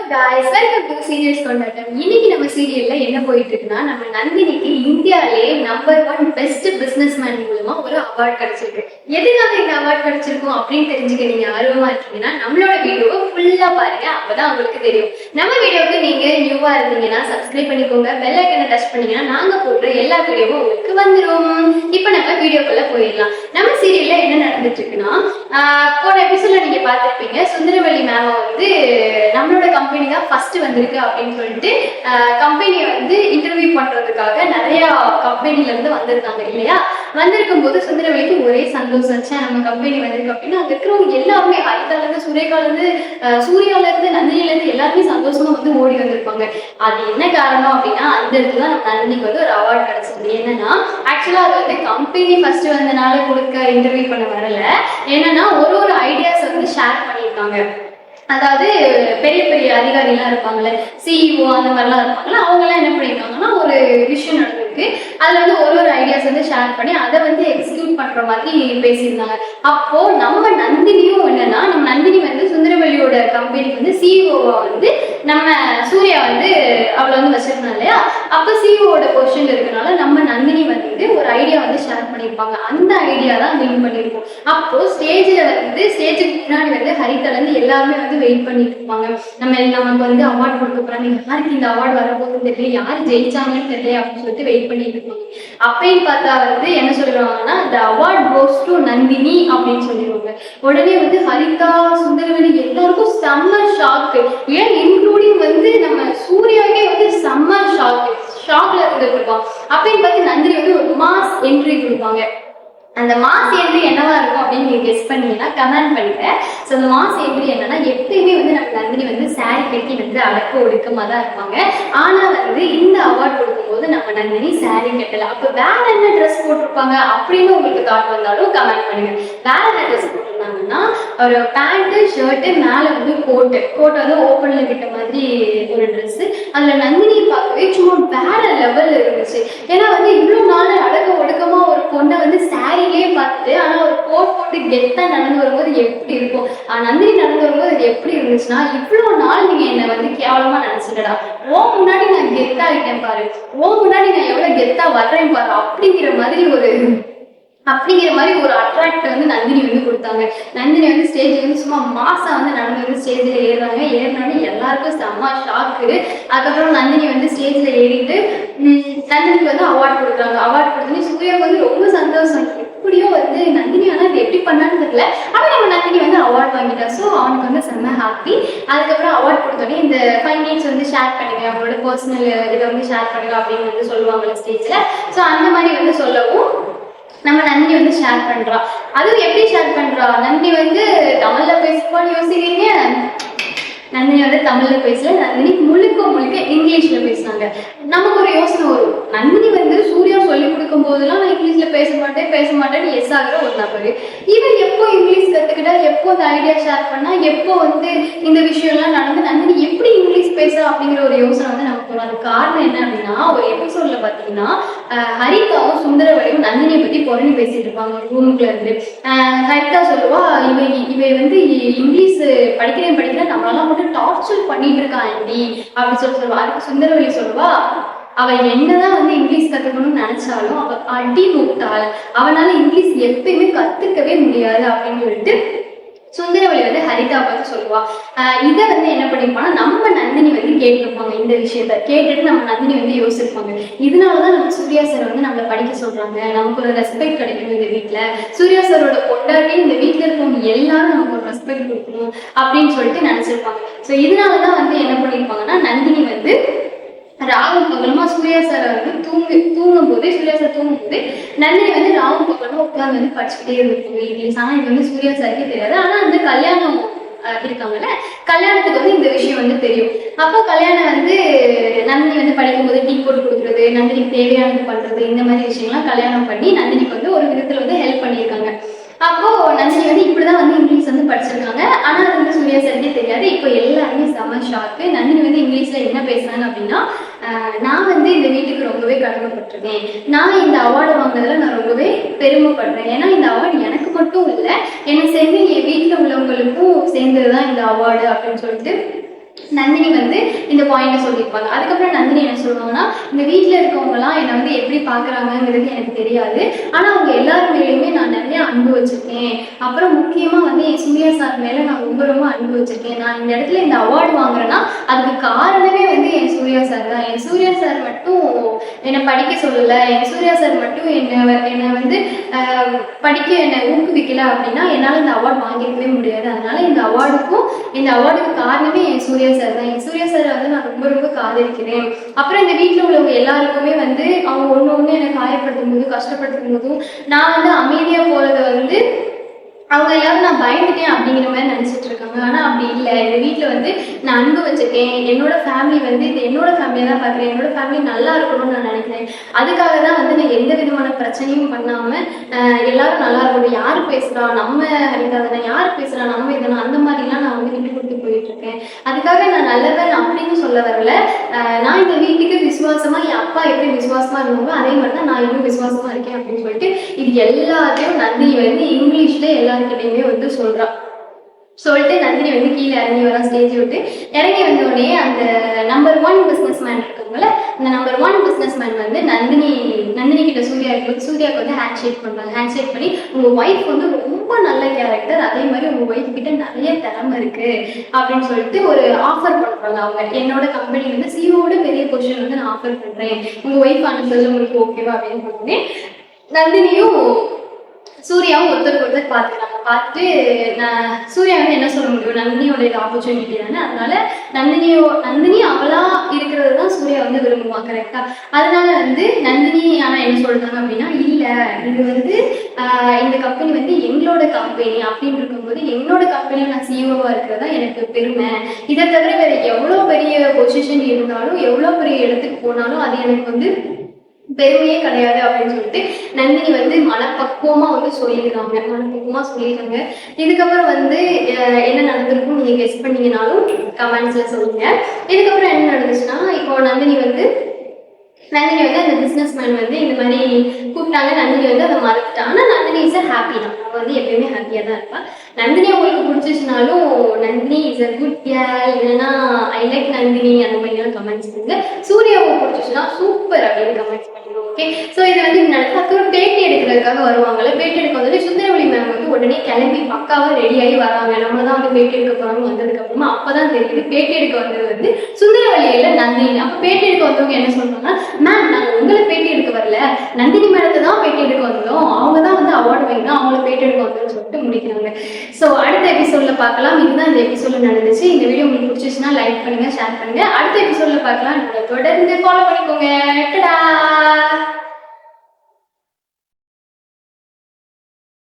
guys, welcome to Serials கொண்டாட்டம். இன்னைக்கு நம்ம சீரியல்ல என்ன போயிட்டு இருக்குன்னா, நம்ம நந்தினிக்கு இந்தியாவிலேயே நம்பர் 1 பெஸ்ட் பிசினஸ்மேன் மூலமா ஒரு அவார்ட் கிடைச்சிருக்கு. எதுக்காக இந்த அவார்ட் கிடைச்சிருக்கும் அப்படின்னு தெரிஞ்சுக்க நீங்க ஆர்வமா இருக்கீங்கன்னா நம்மளோட வீடியோவை ஃபுல்லா பாருங்க, அப்பதான் உங்களுக்கு தெரியும். நம்ம வீடியோவுக்கு நீங்க நியூவா இருந்தீங்கன்னா சப்ஸ்கிரைப் பண்ணிக்கோங்க, பெல் ஐக்கனை டச் பண்ணீங்கன்னா நாங்க போடுற எல்லா வீடியோவும் உங்களுக்கு வந்துடும். இப்போ நம்ம வீடியோக்குள்ள போயிடலாம். நம்ம சீரியல்ல என்ன நடந்துட்டு இருக்குன்னா, போன எபிசோட்ல நீங்க பார்த்திருப்பீங்க, சுந்தரவல்லி மேம் வந்து நம்மளோட கம்பெனி தான் ஃபர்ஸ்ட் வந்திருக்கு அப்படின்னு சொல்லிட்டு கம்பெனியை வந்து இன்டர்வியூ பண்றதுக்காக நிறைய கம்பெனில இருந்து வந்திருக்காங்க இல்லையா. வந்திருக்கும் போது சுந்தரவல்லிக்கு ஒரே சந்தோஷம், நம்ம கம்பெனி வந்திருக்கு அப்படின்னு அங்க இருக்கிறவங்க எல்லாருமே ஹரிதால இருந்து சூர்யால இருந்து சூர்யால இருந்து நந்தினில இருந்து எல்லாருமே சந்தோஷமா வந்து ஓடி வந்திருப்பாங்க. அது என்ன காரணம் அப்படின்னா, அந்த இடத்துல நம்ம நந்தினிக்கு வந்து ஒரு அவார்ட் கிடைச்சது. என்னன்னா ஆக்சுவலா அது வந்து கம்பெனி ஃபர்ஸ்ட் வந்தனால கொடுக்க இன்டர்வியூ பண்ண வரல. என்னன்னா ஒரு ஐடியாஸ் வந்து ஷேர் பண்ணியிருக்காங்க. அதாவது பெரிய பெரிய அதிகாரிலாம் இருப்பாங்கல்ல, சிஇஓ அந்த மாதிரிலாம் இருப்பாங்கல்ல, அவங்கெல்லாம் என்ன பண்ணியிருக்காங்கன்னா ஒரு விஷயம் நடந்திருக்கு. அதில் வந்து ஒரு ஐடியாஸ் வந்து ஷேர் பண்ணி அதை வந்து எக்ஸிக்யூட் பண்ணுற மாதிரி பேசியிருந்தாங்க. அப்போ நம்ம நந்தினியும் என்னன்னா, நம்ம நந்தினி வந்து சுந்தரவல்லியோட கம்பெனிக்கு வந்து சிஇஓவா வந்து நம்ம சூர்யா வந்து அவளை வந்து வச்சிருந்தோம் இல்லையா. அப்போ சிஇஓட பொசிஷன் இருக்கனால நம்ம நந்தினி வந்து ஒரு ஐடியா வந்து ஷேர் பண்ணியிருப்பாங்க. அந்த ஐடியா தான் வின் பண்ணியிருப்போம். அப்போ ஸ்டேஜுக்கு முன்னாடி வந்து ஹரிதாலேருந்து எல்லாருமே வந்து வெயிட் பண்ணிட்டு இருப்பாங்க. நமக்கு வந்து அவார்ட் கொடுக்க போறாங்க, யாருக்கு இந்த அவார்டு வரப்போகுதுன்னு தெரியல, யாரு ஜெயிச்சாங்கன்னு தெரியல அப்படின்னு சொல்லிட்டு வெயிட் பண்ணிட்டு இருப்பாங்க. அப்படின்னு பார்த்தா வந்து என்ன சொல்லுவாங்கன்னா, the award goes to Nandini அப்படின்னு சொல்லிடுவாங்க. உடனே வந்து ஹரிதா, சுந்தரவல்லி எல்லாருக்கும் செம்ம ஷாக்கு. ஏன் இன்க்ளூடிங் வந்து நம்ம சூர்யாவே வந்து செம்ம ஷாக்ல இருந்துட்டு இருப்பான். அப்படின்னு பார்த்து நந்தினி வந்து ஒரு மாஸ் என்ட்ரி கொடுப்பாங்க. அந்த மாஸ் என்ட்ரி என்னவா இருக்கும் அப்படின்னு நீங்க கெஸ் பண்ணீங்கன்னா கமெண்ட் பண்ணுங்க. ஸோ அந்த மாஸ் என்ட்ரி என்னன்னா, எப்பயுமே வந்து நம்ம நந்தினி வந்து சாரி கட்டி வந்து அடக்க ஒடுக்கமா தான் இருப்பாங்க. ஆனா வந்து இந்த அவார்ட் கொடுக்கும்போது நம்ம நந்தினி சாரி கட்டல. அப்ப வேற என்ன ட்ரெஸ் போட்டிருப்பாங்க அப்படின்னு உங்களுக்கு தாட் வந்தாலும் கமெண்ட் பண்ணுங்க. வேற என்ன ட்ரெஸ் போட்டிருந்தாங்கன்னா, ஒரு பேண்ட் ஷர்ட்டு மேல வந்து கோட் வந்து ஓப்பன்ல கிட்ட மாதிரி ஒரு ட்ரெஸ். அதுல நந்தினியை பார்க்கவே சும்மா வேற லெவல் இருந்துச்சு. ஏன்னா வந்து இவ்வளவு நாள் அடக்க ஒடுக்கமா ஒரு பொண்ணை வந்து சாரி பார்த்துட்டு ஆனா ஒரு கோட் போட்டு கெத்தா நடந்து வரும்போது எப்படி இருக்கும், நந்தினி நடந்து வரும்போது அது எப்படி இருந்துச்சுன்னா, இவ்வளவு நாள் நீங்க என்ன வந்து கேவலமா நினைச்சுட்டடா, ஓ முன்னாடி நான் கெத்தா ஆகிட்டேன் பாரு, ஓ முன்னாடி நான் எவ்வளவு கெத்தா வர்றேன் பாரு அப்படிங்கிற மாதிரி ஒரு அட்ராக்ட் வந்து நந்தினி வந்து கொடுத்தாங்க. நந்தினி வந்து ஸ்டேஜ் வந்து சும்மா மாசா வந்து நடந்து வந்து ஸ்டேஜில் ஏறுறாங்க. ஏறினோடனே எல்லாருக்கும் செம்ம ஷாக்கு. அதுக்கப்புறம் நந்தினி வந்து ஸ்டேஜில் ஏறிட்டு நந்தினிக்கு வந்து அவார்ட் கொடுக்குறாங்க. அவார்ட் கொடுத்தோன்னே சூர்யாவுக்கு வந்து ரொம்ப சந்தோஷம். எப்படியோ வந்து நந்தினி ஆனால் அது எப்படி பண்ணான்னு தெரியல, ஆனால் நம்ம நந்தினி வந்து அவார்ட் வாங்கிட்டா. ஸோ அவனுக்கு வந்து செம்ம ஹாப்பி. அதுக்கப்புறம் அவார்ட் கொடுத்தோடனே இந்த 5 மினிட்ஸ் வந்து ஷேர் பண்ணுங்க, அவங்களோட பர்சனல் இதை வந்து ஷேர் பண்ணுங்க அப்படின்னு வந்து சொல்லுவாங்கல்ல ஸ்டேஜில். ஸோ அந்த மாதிரி வந்து சொல்லவும் நம்ம நந்தினி வந்து ஷேர் பண்றா. அதுவும் எப்படி ஷேர் பண்றா, நந்தினி வந்து தமிழ்ல பேசுவான்னு யோசிக்கிறீங்க, நந்தினி வந்து தமிழ்ல பேசல, நந்தினி முழுக்க இங்கிலீஷ்ல பேசுனாங்க. நமக்கு ஒரு யோசனை வரும், நந்தினி வந்து சூர்யா சொல்லி கொடுக்கும் போதெல்லாம் நான் இங்கிலீஷ்ல பேச மாட்டேன்னு எஸ் ஆகிற ஒரு நபர், இவன் எப்போ இங்கிலீஷ் கத்துக்கிட்டா, எப்போ அந்த ஐடியா ஷேர் பண்ணா, எப்போ வந்து இந்த விஷயம்லாம் நடந்து நந்தினி எப்படி இங்கிலீஷ் பேசுறா அப்படிங்கிற ஒரு யோசனை வந்து நமக்கு வரும். அது காரணம் என்ன அப்படின்னா, ஒரு எபிசோட்ல பாத்தீங்கன்னா ஹரிதாவும் சுந்தரவல்லியும் நந்தினியை பத்தி புரணி பேசிட்டு இருப்பாங்க ரூமுக்குள்ள இருந்து. ஹரிதா சொல்லுவா, இவை வந்து இங்கிலீஷ் படிக்கிறேன் நம்மளால டார்ச்சர் பண்ணிட்டு இருக்கா ஆண்டி அப்படின்னு சொல்லுவா. அதுக்கு சுந்தரவல்லி சொல்லுவா, அவ என்னதான் வந்து இங்கிலீஷ் கத்துக்கணும்னு நினைச்சாலும் அவ அடி முட்டாள், அவனால இங்கிலீஷ் எப்பயுமே கத்துக்கவே முடியாது அப்படின்னு சொல்லிட்டு சுந்தரவல்லி வந்து ஹரிதா பார்த்து சொல்லுவா. இதை வந்து என்ன பண்ணிருப்பான்னா, நம்ம நந்தினி வந்து கேட்டிருப்பாங்க. இந்த விஷயத்த கேட்டுட்டு நம்ம நந்தினி வந்து யோசிச்சிருப்பாங்க, இதனாலதான் நம்ம சூர்யா சார் வந்து நம்மளை படிக்க சொல்றாங்க, நமக்கு ஒரு ரெஸ்பெக்ட் கிடைக்கணும் இந்த வீட்டுல, சூர்யா சாரோட பொண்டாட்டி இந்த வீட்டுல இருக்கவங்க எல்லாரும் நமக்கு ஒரு ரெஸ்பெக்ட் கொடுக்கணும் அப்படின்னு சொல்லிட்டு நினைச்சிருப்பாங்க. ஸோ இதனாலதான் வந்து என்ன பண்ணிருப்பாங்கன்னா, நந்தினி வந்து ராகும் பகலமா சூர்யா சாரை வந்து தூங்கும் போது நந்தினி வந்து ராகும் பகலமா உட்கார்ந்து வந்து படிச்சுக்கிட்டே இருந்திருப்பாங்க இங்கிலீஷ். ஆனா இது வந்து சூர்யா சாருக்கே தெரியாது. ஆனா அந்த கல்யாணம் இருக்காங்கல்ல, கல்யாணத்துக்கு வந்து இந்த விஷயம் வந்து தெரியும். அப்போ கல்யாணம் வந்து நந்தினி வந்து படிக்கும்போது டீ போட்டு கொடுக்குறது, நந்தினிக்கு தேவையானது பண்றது, இந்த மாதிரி விஷயங்கள்லாம் கல்யாணம் பண்ணி நந்தினிக்கு வந்து ஒரு விதத்துல வந்து ஹெல்ப் பண்ணியிருக்காங்க. அப்போ நந்தினி வந்து இப்படிதான் வந்து இங்கிலீஷ் வந்து படிச்சிருக்காங்க. ஆனா அது வந்து சூர்யா சாருக்கே தெரியாது. இப்போ எல்லாருமே செம்ம ஷாக்கு. நந்தினி வந்து இங்கிலீஷ்ல என்ன பேசுறாங்க அப்படின்னா, நான் வந்து இந்த வீட்டுக்கு ரொம்பவே கடமைப்பட்டிருக்கேன், நான் இந்த அவார்டு வாங்குறதுல நான் ரொம்பவே பெருமைப்படுறேன், ஏன்னா இந்த அவார்டு எனக்கு மட்டும் இல்லை, எனக்கு சேர்ந்து என் வீட்டில் உள்ளவங்களுக்கும் சேர்ந்ததுதான் இந்த அவார்டு அப்படின்னு சொல்லிட்டு நந்தினி வந்து இந்த பாயிண்ட்டை சொல்லியிருப்பாங்க. அதுக்கப்புறம் நந்தினி என்ன சொல்லுவாங்கன்னா, இந்த வீட்டில் இருக்கவங்கலாம் என்னை வந்து எப்படி பார்க்குறாங்கங்கிறது எனக்கு தெரியாது, ஆனால் அவங்க எல்லார் மேலேயுமே நான் நிறைய அன்பு வச்சுருக்கேன். அப்புறம் முக்கியமாக வந்து என் சூர்யா சார் மேலே நான் ரொம்ப ரொம்ப அன்பு வச்சுருக்கேன். நான் இந்த இடத்துல இந்த அவார்டு வாங்குறேன்னா அதுக்கு காரணமே வந்து என் சூர்யா சார் தான். என் சூர்யா சார் மட்டும் என்னை படிக்க சொல்லலை, என் சூர்யா சார் மட்டும் என்னை வந்து படிக்க என்னை ஊக்குவிக்கலை அப்படின்னா என்னால் இந்த அவார்டு வாங்கிக்கவே முடியாது. அதனால இந்த அவார்டுக்கு காரணமே என் சூர்யா சார் தான். என் சூர்யா சார் வந்து நான் ரொம்ப ரொம்ப காதலிக்கிறேன். அப்புறம் இந்த வீட்டில் உள்ளவங்க எல்லாருக்குமே வந்து அவங்க ஒன்று என்னை காயப்படுத்தும் போதும் கஷ்டப்படுத்தும் போதும் நான் வந்து அமைதியாக போகிறத வந்து அவங்க எல்லாரும் நான் பயந்துட்டேன் அப்படிங்கிற மாதிரி நினச்சிட்டு இருக்காங்க. ஆனால் அப்படி இல்லை. இந்த வீட்டில் வந்து நான் அன்பு வச்சுருக்கேன். என்னோட ஃபேமிலி வந்து இது என்னோட ஃபேமிலியாக தான் பார்க்குறேன். என்னோட ஃபேமிலி நல்லா இருக்கணும்னு நான் நினைக்கிறேன். அதுக்காக தான் வந்து நான் எந்த விதமான பிரச்சனையும் பண்ணாமல் எல்லாரும் நல்லா இருக்கணும். யார் பேசுகிறா நம்ம ஹரிதாதானே, யார் பேசுகிறா நம்ம இதனா, அந்த மாதிரிலாம் நான் வந்து விட்டு கொடுத்து போயிட்டுருக்கேன். அதுக்காக நான் நல்லவன் அப்படின்னு சொல்ல வரல. நான் இந்த வீட்டுக்கு விசுவாசமாக என் அப்பா எப்படி விசுவாசமாக இருந்தாங்களோ அதே மாதிரி தான் நான் இன்னும் விசுவாசமாக இருக்கேன் அப்படின்னு சொல்லிட்டு இது எல்லாத்தையும் நந்தினி வந்து இங்கிலீஷில் எல்லாருக்கிட்டையுமே வந்து சொல்லிட்டு நந்தினி வந்து கீழே இறங்கி வரா. ஸ்டேஜ் விட்டு இறங்கி வந்தோடனே அந்த நம்பர் 1 பிஸ்னஸ் மேன் இருக்காங்கல்ல, அந்த நம்பர் 1 பிஸ்னஸ் மேன் வந்து நந்தினி கிட்ட சூர்யாவுக்கு வந்து ஹேண்ட் ஷேக் பண்ணுறாங்க. ஹேண்ட் ஷேக் பண்ணி உங்கள் ஒய்ஃப் வந்து ரொம்ப நல்ல கேரக்டர், அதே மாதிரி உங்கள் ஒய்ஃப் கிட்ட நிறைய திறமை இருக்கு அப்படின்னு சொல்லிட்டு ஒரு ஆஃபர் பண்ணுறாங்க. அவங்க என்னோட கம்பெனி வந்து சிஓட பெரிய பொசிஷன் வந்து நான் ஆஃபர் பண்ணுறேன், உங்கள் ஒய்ஃப் அனுப்புறது உங்களுக்கு ஓகேவா அப்படின்னு சொன்னேன். நந்தினியும் சூர்யாவும் ஒருத்தருக்கு பார்த்துக்கிறாங்க. பார்த்துட்டு நான் சூர்யா வந்து என்ன சொல்ல முடியும், நந்தினியோட இது ஆப்பர்ச்சுனிட்டி தானே, அதனால நந்தினி அவளா இருக்கிறது தான் சூர்யா வந்து விரும்புவான். கரெக்டா? அதனால வந்து நந்தினி ஆனால் என்ன சொல்றாங்க அப்படின்னா, இல்லை இது வந்து இந்த கம்பெனி வந்து எங்களோட கம்பெனி அப்படின்னு இருக்கும்போது என்னோட கம்பெனியில் நான் சிஇஓவாக இருக்கிறதா எனக்கு பெருமை. இதை தவிர வேற எவ்வளோ பெரிய பொசிஷன் இருந்தாலும் எவ்வளோ பெரிய இடத்துக்கு போனாலும் அது எனக்கு வந்து பெருமையே கிடையாது அப்படின்னு சொல்லிட்டு நந்தினி வந்து மனப்பக்குவமா வந்து சொல்லிடுறாங்க. இதுக்கப்புறம் வந்து என்ன நடந்திருக்கும் நீங்க கெஸ் பண்ணீங்கனாலும் கமெண்ட்ஸ்ல சொல்லுங்க. இதுக்கப்புறம் என்ன நடந்துச்சுன்னா, இப்போ நந்தினி வந்து அந்த பிஸ்னஸ் மேன் வந்து இந்த மாதிரி கூப்பிட்டாங்க. நந்தினி வந்து அதை மறந்துட்டாங்க. ஆனால் நந்தினி இஸ் ஹாப்பி தான். அவள் வந்து எப்பயுமே ஹாப்பியாக தான் இருப்பாள். நந்தினி உங்களுக்கு பிடிச்சிச்சுனாலும் Nandini is a good girl, இல்லைன்னா ஐ லைக் நந்தினி அந்த மாதிரிலாம் கமெண்ட்ஸ் பண்ணுங்க. சூர்யாவை பிடிச்சிச்சுன்னா சூப்பர் அப்படின்னு கமெண்ட்ஸ் பண்ணுங்க. ஓகே, ஸோ இது வந்து நடக்கும். அப்புறம் பேட்டி எடுக்கிறதுக்காக வருவாங்கல்ல, பேட்டி எடுக்க வந்து சுந்தரவழி மேம் வந்து உடனே கிளம்பி பக்காவாக ரெடியாகி வராங்க. நம்ம தான் வந்து பேட்டி எடுக்க போகிறாங்க. வந்ததுக்கு அப்புறமா அப்போதான் தெரியுது பேட்டி எடுக்க வந்தது வந்து சுந்தரவழியில நந்தினி. அப்போ பேட்டி எடுக்க வந்தவங்க என்ன சொல்றாங்கன்னா, மேம் நாங்கள் உங்களை பேட்டி எடுக்க வரல, நந்தினி மேடத்தை தான் பேட்டி எடுக்க வந்தோம், அவங்க தான் வந்து அவார்டு வாங்கினா அவங்கள பேட்டி எடுக்க வந்தோம்னு சொல்லிட்டு முடிக்கிறாங்க. ஸோ அடுத்த எபிசோட்ல பார்க்கலாம். இதுதான் இந்த எபிசோட்ல நடந்துச்சு. இந்த வீடியோ உங்களுக்கு பிடிச்சிச்சுன்னா லைக் பண்ணுங்க, ஷேர் பண்ணுங்க. அடுத்த எபிசோட்ல பார்க்கலாம். தொடர்ந்து ஃபாலோ பண்ணிக்கோங்க.